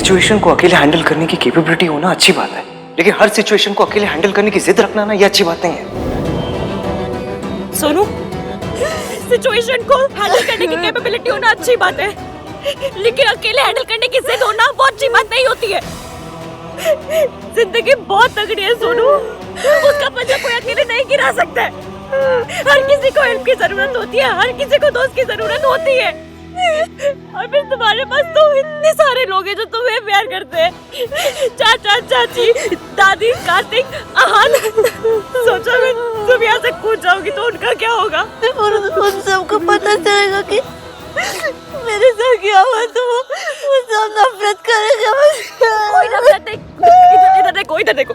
Situation को अकेले handle करने की कैपेबिलिटी होना अच्छी बात है, लेकिन हर सिचुएशन को अकेले हैंडल करने की जिद रखना ना, ये अच्छी बात नहीं है। सोनू, सिचुएशन को हैंडल करने की कैपेबिलिटी होना अच्छी बात है, लेकिन अकेले हैंडल करने की जिद होना बहुत अच्छी बात नहीं होती है। जिंदगी बहुत तगड़ी है सोनू, उसका पंजा कोई अकेले नहीं गिरा सकता है। हर किसी को हेल्प की जरूरत होती है, हर किसी को दोस्त की जरूरत होती है। और फिर तुम्हारे पास तो इतने सारे लोग हैं जो तुम्हें प्यार करते हैं, चाचा, चाची, दादी, कार्तिक, आहान। सोचो मैं तुम यहाँ से कूद जाओगी तो उनका क्या होगा? और उन सबको पता चलेगा कि मेरे साथ क्या हुआ तो वो सब नफरत करेगा। कोई नफरत नहीं, इधर देखो, इधर देखो,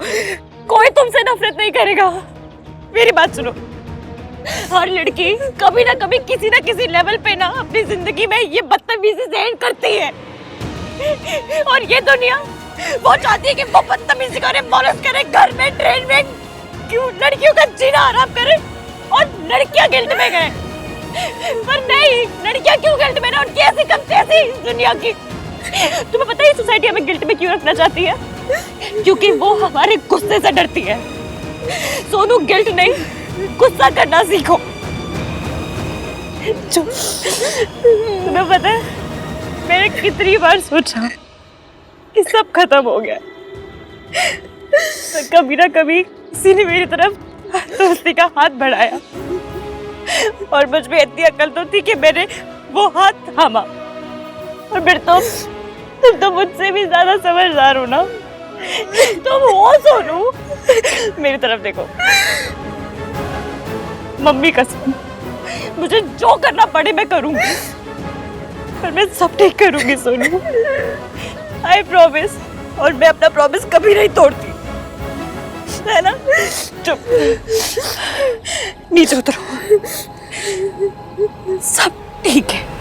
कोई तुमसे नफरत नहीं करेगा। मेरी बात सुनो, हर लड़की कभी ना कभी किसी ना किसी लेवल पे ना अपनी जिंदगी में ये बदतमीजी से एंड करती है। और ये दुनिया वो चाहती है कि वो बदतमीजी करे, मौलूस करे, घर में, ट्रेन में, क्यों लड़कियों का जीना आराम करे और लड़कियां गिल्ट में गए। पर नहीं, लड़कियां क्यों गिल्ट में ना, उनकी ऐसी कमती ऐसी इस दुनिया की। तुम्हें पता है सोसाइटी हमें गिल्ट में क्यों रखना चाहती है? क्योंकि वो हमारे गुस्से से डरती है। सोनू, गिल्ट नहीं, गुस्सा करना सीखो। तुम्हें पता है मैंने कितनी बार सोचा कि सब खत्म हो गया, तो कभी ना कभी किसी ने मेरी तरफ दोस्ती का हाथ बढ़ाया और मुझ में इतनी अकल तो थी कि मैंने वो हाथ थामा। और फिर तुम तो मुझसे भी ज्यादा समझदार हो ना, तुम हो सोनू। मेरी तरफ देखो, मम्मी कसम, मुझे जो करना पड़े मैं करूंगी, पर मैं सब ठीक करूंगी सोनू, आई प्रॉमिस। और मैं अपना प्रॉमिस कभी नहीं तोड़ती, है ना? चुप, नीचे उतरो, सब ठीक है।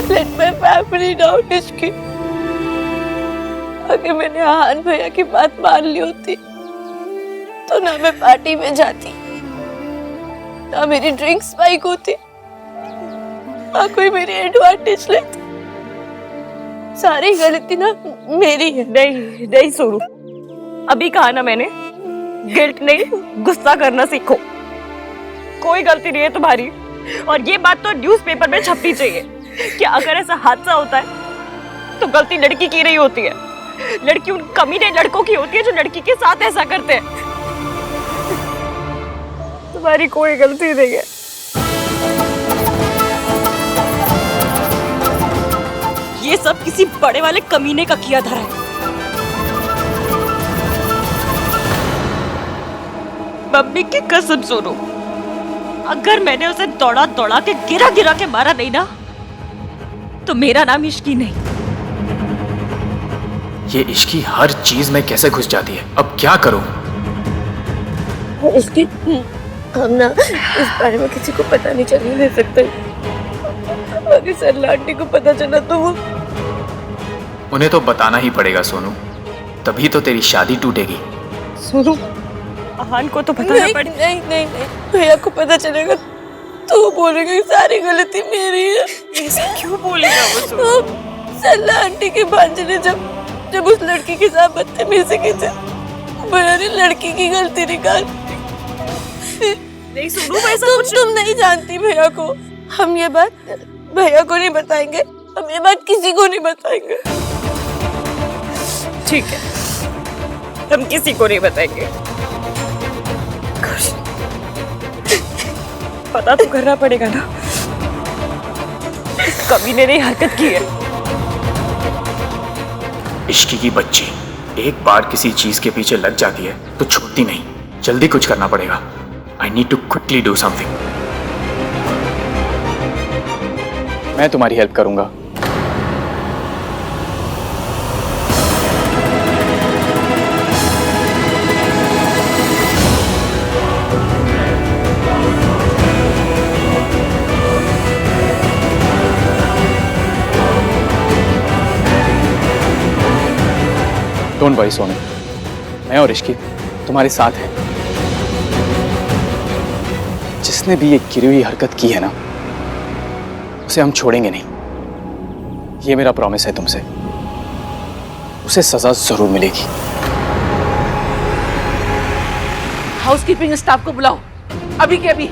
Let my family down, इसकी। अगर मैंने आहान भैया की बात मान ली होती तो ना मैं पार्टी में जाती, ना मेरी ड्रिंक स्पाइक होती, ना कोई मेरी एडवांटेज लेता। सारी गलती ना मेरी है। नहीं नहीं सोनू, अभी कहा ना मैंने, गिल्ट नहीं, गुस्सा करना सीखो। कोई गलती नहीं है तुम्हारी, और ये बात तो न्यूज़पेपर में छपनी चाहिए कि अगर ऐसा हादसा होता है तो गलती लड़की की रही होती है। लड़की उन कमीने लड़कों की होती है जो लड़की के साथ ऐसा करते हैं। तुम्हारी कोई गलती नहीं है। ये सब किसी बड़े वाले कमीने का किया धरा है। मम्मी की कसम सुनो, अगर मैंने उसे दौड़ा दौड़ा के गिरा गिरा के मारा नहीं ना, तो मेरा नाम इश्की नहीं। ये इश्की हर चीज में कैसे घुस जाती है, अब क्या करूं? इसकी हम ना इस बारे में किसी को पता नहीं चलने दे सकते। अगर सरला आंटी को पता चला तो वो उन्हें तो बताना ही पड़ेगा सोनू, तभी तो तेरी शादी टूटेगी। सोनू, आहान को तो बताना पड़ेगा। नहीं नहीं नहीं, भैया को पता चलेगा तो वो बोलेगा कि सारी गलती मेरी है। ऐसा क्यों बोलेगा वो सोनू? सरला आंटी के भांजे ने जब उस लड़की के साथ बदतमीजी की थी, भैया ने लड़की की गलती निकाल। नहीं सोनू, ऐसा कुछ तुम नहीं जानती भैया को। हम ये बात भैया को नहीं बताएंगे, हम ये बात किसी को नहीं बताएंगे। ठीक है, हम किसी को नहीं बताएंगे। पता तो करना पड़ेगा ना, कभी ने नहीं हरकत की है। इश्की की बच्ची एक बार किसी चीज के पीछे लग जाती है तो छूटती नहीं। जल्दी कुछ करना पड़ेगा। I need to quickly do something. मैं तुम्हारी हेल्प करूंगा। डोंट वरी सोनू, मैं और इश्की तुम्हारे साथ हैं। जिसने भी ये गिरी हुई हरकत की है ना, उसे हम छोड़ेंगे नहीं। ये मेरा प्रॉमिस है तुमसे। उसे सजा जरूर मिलेगी। हाउसकीपिंग स्टाफ को बुलाओ, अभी के अभी।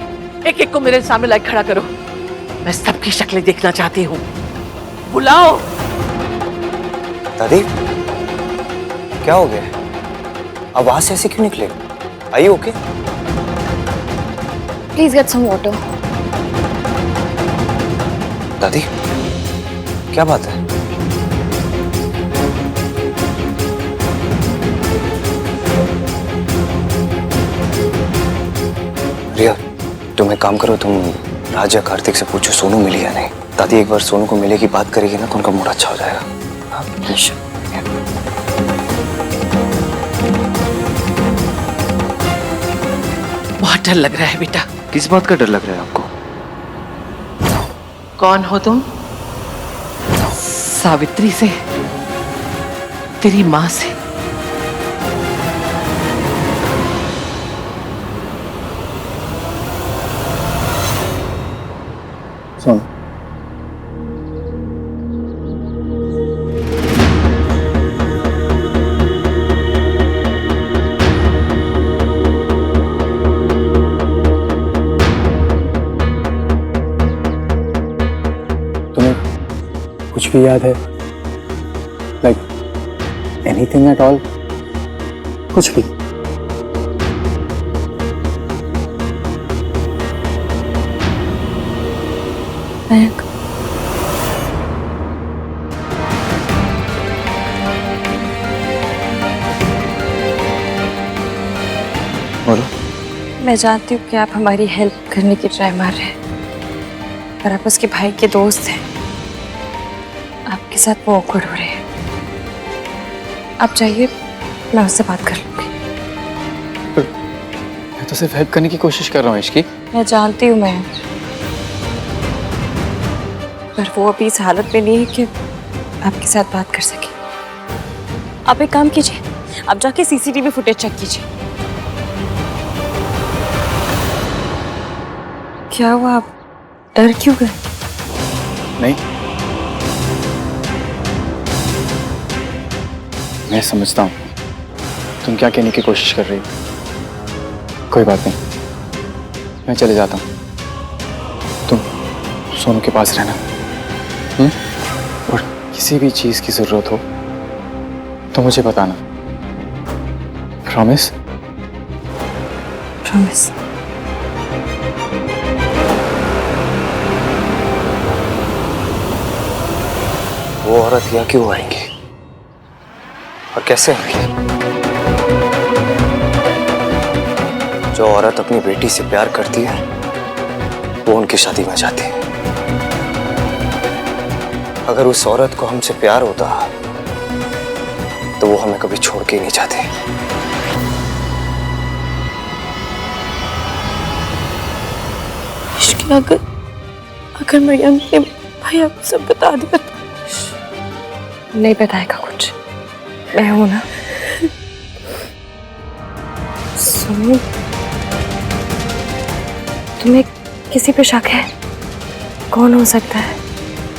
एक एक को मेरे सामने लाइक खड़ा करो। मैं सबकी शक्लें देखना चाहती हूँ। बुलाओ। दादी, क्या हो गया? आवाज ऐसे क्यों निकले? I okay? Please get some water. दादी, क्या बात है? रिया, तुम एक काम करो, तुम राज या कार्तिक से पूछो सोनू मिली या नहीं। दादी एक बार सोनू को मिलेगी, बात करेगी ना, तो उनका मूड अच्छा हो जाएगा। हाँ, बहुत डर लग रहा है बेटा। किस बात का डर लग रहा है आपको? कौन हो तुम? सावित्री से, तेरी माँ से। सोनू, तुम्हें कुछ भी याद है? Like anything at all? कुछ भी? मयंक, बोलो। मैं जानती हूँ कि आप हमारी हेल्प करने की ट्राई मार रहे हैं, पर आप उसके भाई के दोस्त हैं। आपके साथ वो awkward हो रहे हैं। आप चाहिए, मैं उससे बात कर लूंगी। मैं तो सिर्फ हेल्प करने की कोशिश कर रहा हूँ इश्की। मैं जानती हूँ मयंक, पर वो अभी इस हालत में नहीं है कि आपके साथ बात कर सके। आप एक काम कीजिए, आप जाके सीसीटीवी फुटेज चेक कीजिए। क्या हुआ, आप डर क्यों गए? नहीं, मैं समझता हूँ तुम क्या कहने की कोशिश कर रही हो। कोई बात नहीं, मैं चले जाता हूँ। तुम सोनू के पास रहना। और किसी भी चीज की जरूरत हो तो मुझे बताना। प्रॉमिस? प्रॉमिस। वो औरत यहाँ क्यों आएंगी और कैसे आएंगी? जो औरत अपनी बेटी से प्यार करती है वो उनकी शादी में जाती है। अगर उस औरत को हमसे प्यार होता तो वो हमें कभी छोड़ के ही नहीं जाती। इश्क, अगर मरियम ने भैया को सब बता दिया तो नहीं बताएगा कुछ। मैं हूं ना। सुनो, तुम्हें किसी पे शक है? कौन हो सकता है?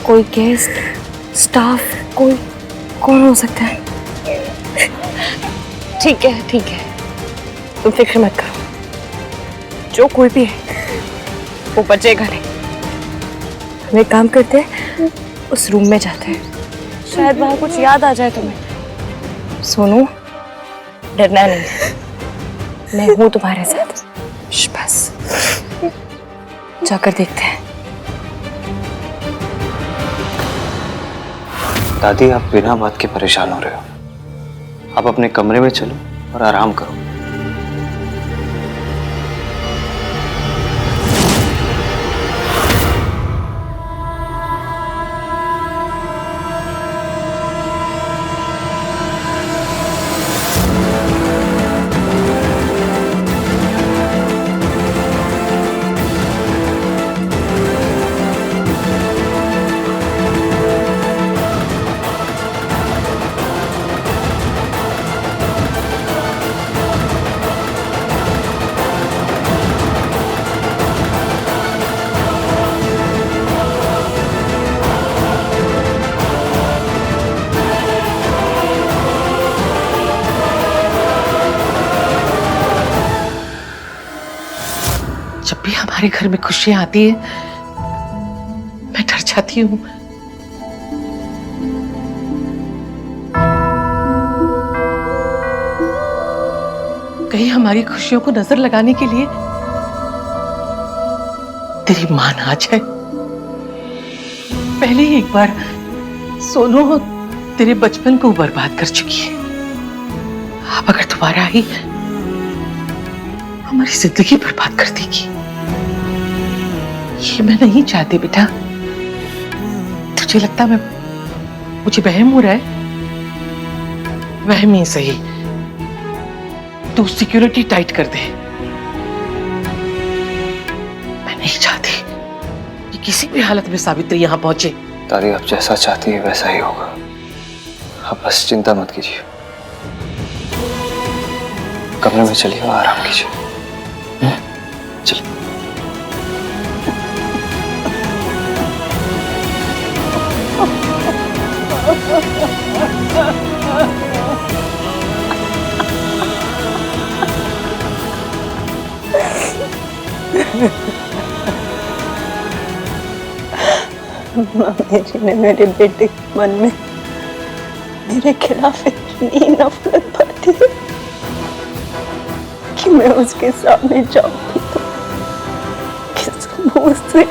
कोई गेस्ट, स्टाफ, कौन हो सकता है? ठीक है, तुम फिक्र मत करो। जो कोई भी है वो बचेगा नहीं। हम एक काम करते हैं, उस रूम में जाते हैं, शायद वहां कुछ याद आ जाए तुम्हें। सोनू, डरना नहीं, मैं हूं तुम्हारे साथ। बस जाकर देखते हैं। दादी, आप बिना बात के परेशान हो रहे हो। आप अपने कमरे में चलो और आराम करो। हमारे घर में खुशियां आती है मैं डर जाती हूँ। कहीं हमारी खुशियों को नजर लगाने के लिए तेरी मां ना आ जाए। पहले ही एक बार सोनू तेरे बचपन को बर्बाद कर चुकी है, अब अगर दोबारा आई हमारी जिंदगी बर्बाद कर देगी। ये मैं नहीं चाहती बेटा। तुझे लगता मैं मुझे वहम हो रहा है? वहम ही सही, तू सिक्योरिटी टाइट कर दे। मैं नहीं चाहती कि किसी भी हालत में सावित्री यहां पहुंचे। दादी आप जैसा चाहती है वैसा ही होगा, आप बस चिंता मत कीजिए। कमरे में चलिए और आराम कीजिए। चलिए। मामी जी ने मेरे बेटे के मन में मेरे खिलाफ इतनी नफरत भर दी कि मैं उसके सामने जाऊंगी तो किस मुंह से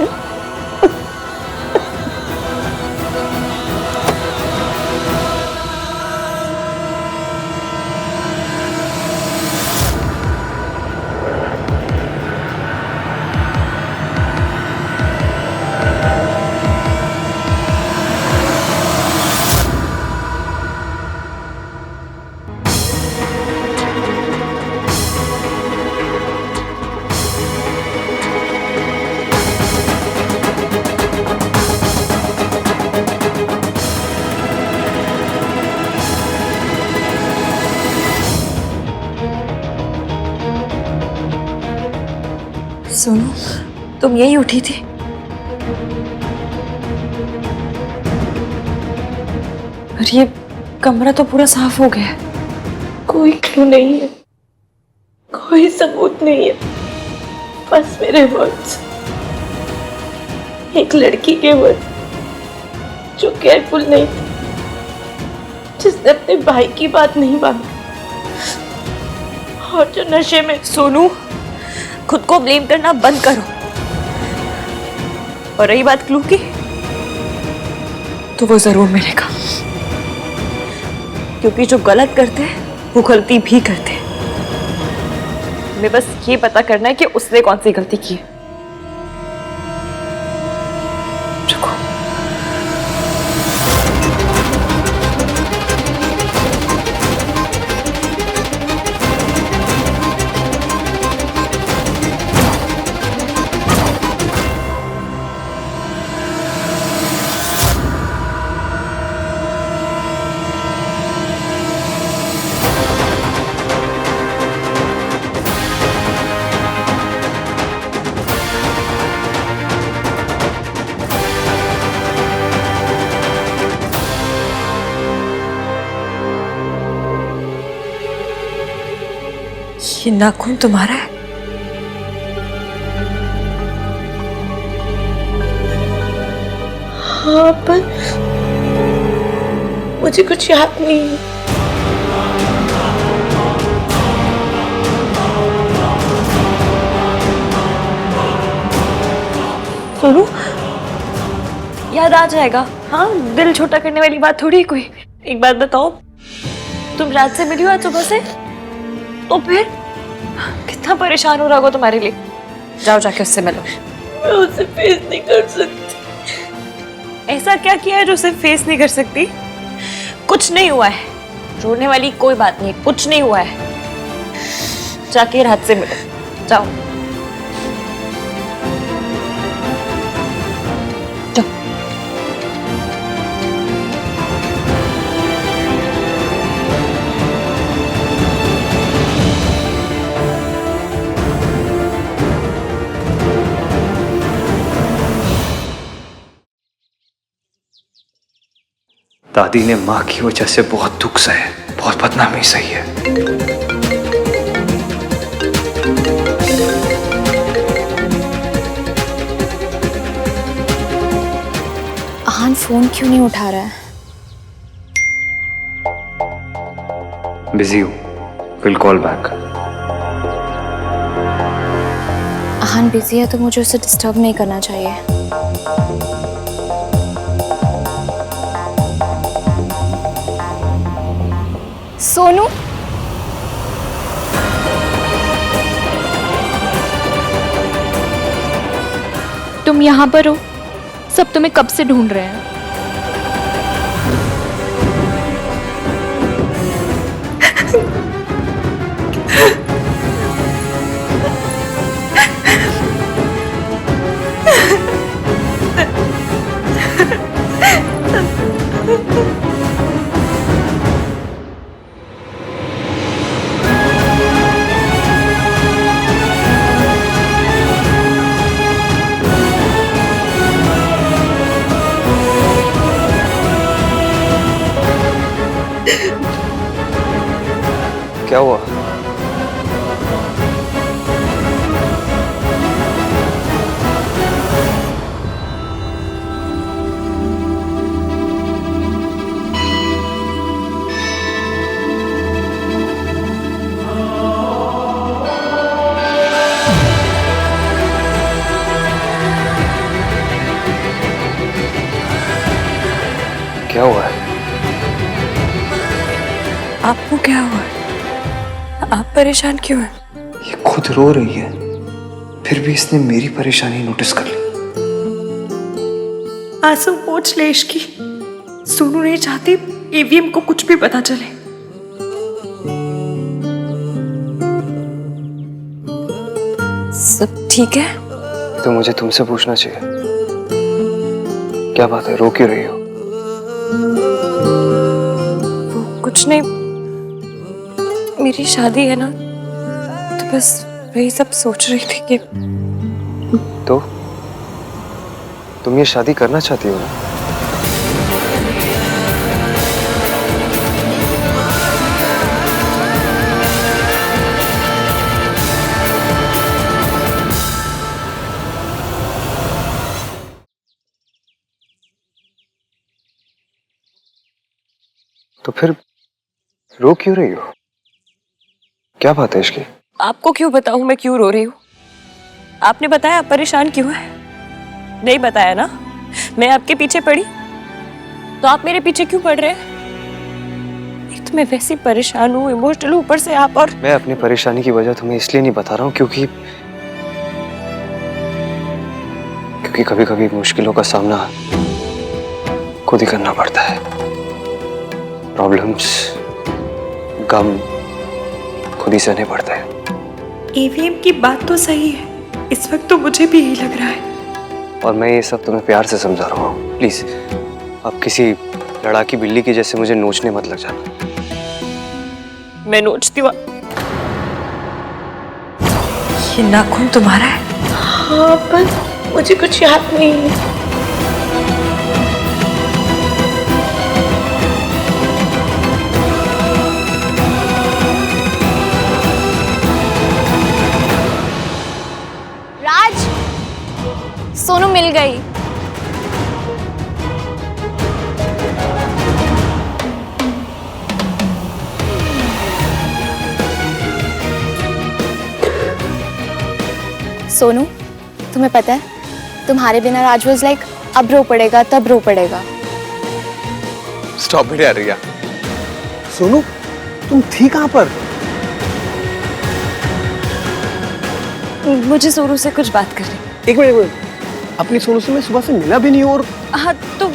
सोनू, तुम यही उठी थी? और ये कमरा तो पूरा साफ हो गया है। कोई क्लू नहीं है, कोई सबूत नहीं है, बस मेरे वर्ड्स। एक लड़की के वर्ड्स जो केयरफुल नहीं थी, जिसने अपने भाई की बात नहीं मानी और जो नशे में। सोनू, खुद को ब्लेम करना बंद करो। और रही बात क्लू की, तो वो जरूर मिलेगा, क्योंकि जो गलत करते हैं वो गलती भी करते हैं। हमें बस ये पता करना है कि उसने कौन सी गलती की है। रुको। ये नाखून तुम्हारा है? हाँ, पर मुझे कुछ याद नहीं है। सोनू, याद आ जाएगा। हाँ, दिल छोटा करने वाली बात थोड़ी कोई। एक बात बताओ, तुम रात से मिली हो आज सुबह से? तो फिर कितना परेशान हो रहा होगा तुम्हारे लिए। जाओ जाके उससे मिलो। मैं उसे फेस नहीं कर सकती। ऐसा क्या किया है जो उसे फेस नहीं कर सकती? कुछ नहीं हुआ है, रोने वाली कोई बात नहीं, कुछ नहीं हुआ है। जाके रात से मिलो, जाओ। दादी ने माँ की वजह से बहुत दुख सहे, बहुत बदनामी सही है। फोन क्यों नहीं उठा रहा है? बिजी हूँ, will call back. Ahaan busy है तो मुझे उसे डिस्टर्ब नहीं करना चाहिए। सोनू, तुम यहाँ पर हो? सब तुम्हें कब से ढूंढ रहे हैं। क्या हुआ? क्या हुआ है? आपको क्या हुआ? आप परेशान क्यों हैं? ये खुद रो रही है, फिर भी इसने मेरी परेशानी नोटिस कर ली। आंसू पोंछ ले इसकी। सोनू नहीं चाहती ईवीएम को कुछ भी पता चले। सब ठीक है? तो मुझे तुमसे पूछना चाहिए, क्या बात है, रो क्यों रही हो? वो कुछ नहीं, मेरी शादी है ना, तो बस वही सब सोच रही थी कि तो तुम ये शादी करना चाहती हो ना? तो फिर रो क्यों रही हो? क्या बात है इसकी? आपको क्यों बताऊं मैं क्यों रो रही हूँ? आपने बताया आप परेशान क्यों है? नहीं बताया ना? मैं आपके पीछे पड़ी तो आप मेरे पीछे क्यों पड़ रहे हैं? एक तो मैं वैसे परेशान हूँ, इमोशनल हूँ, ऊपर से आप। और मैं अपनी परेशानी की वजह तुम्हें इसलिए नहीं बता रहा हूँ क्योंकि कभी कभी मुश्किलों का सामना खुद ही करना पड़ता है। प्रॉब्लम्स, गम खुद ही सहने पड़ते हैं। ईवीएम की बात तो सही है, इस वक्त तो मुझे भी यही लग रहा है। और मैं ये सब तुम्हें प्यार से समझा रहा हूँ। प्लीज अब किसी लड़ाकी बिल्ली की जैसे मुझे नोचने मत लग जाना। मैं नोचती हूँ? ये नाखून तुम्हारा है? हाँ, पर मुझे कुछ याद नहीं है। राज, सोनू मिल गई। सोनू, तुम्हें पता है तुम्हारे बिना राज वाज लाइक अब रो पड़ेगा तब रो पड़ेगा। स्टॉप इट यार रिया। सोनू, तुम थी कहां पर? मुझे सोनू से कुछ बात करनी। एक मिनट, अपनी सोनू से मैं सुबह से मिला भी नहीं और हाँ, तो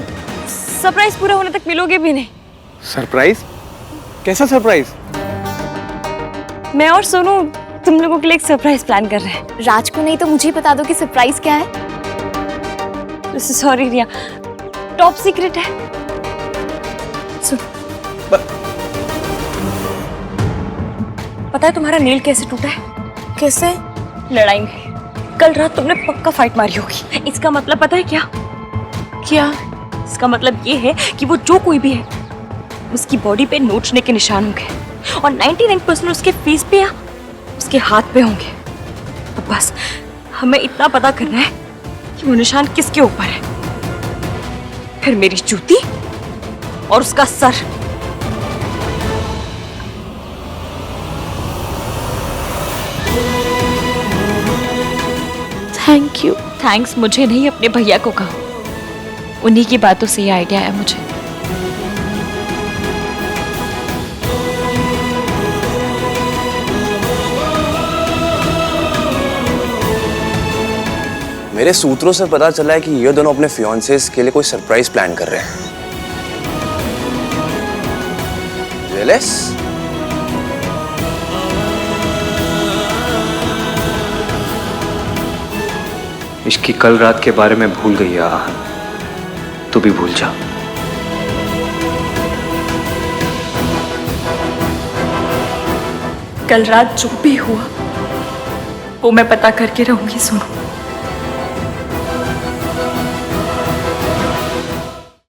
सरप्राइज पूरा होने तक मिलोगे भी नहीं। सरप्राइज? कैसा सरप्राइज? मैं और सोनू तुम लोगों के लिए एक सरप्राइज प्लान कर रहे हैं। राज को नहीं तो मुझे बता दो कि सरप्राइज क्या है। सॉरी रिया, टॉप सीक्रेट है। सुन, पता है तुम्हारा नेल कैसे टूटा है? कैसे? लड़ाई में। कल रात तुमने पक्का फाइट मारी होगी। इसका मतलब पता है क्या? क्या? इसका मतलब ये है कि वो जो कोई भी है उसकी बॉडी पे नोचने के निशान होंगे और 99% उसके फेस पे या उसके हाथ पे होंगे। अब बस हमें इतना पता करना है कि वो निशान किसके ऊपर है। फिर मेरी जूती और उसका सर। Thank you. थैंक्स मुझे नहीं, अपने भैया को कहो। उन्हीं की बातों से ये आइडिया आया मुझे। मेरे सूत्रों से पता चला है कि ये दोनों अपने फियांसेस के लिए कोई सरप्राइज प्लान कर रहे हैं। जेलस? इश्क की कल रात के बारे में भूल गई आहन, तू भी भूल जा। कल रात जो भी हुआ वो मैं पता करके रहूंगी सोनू।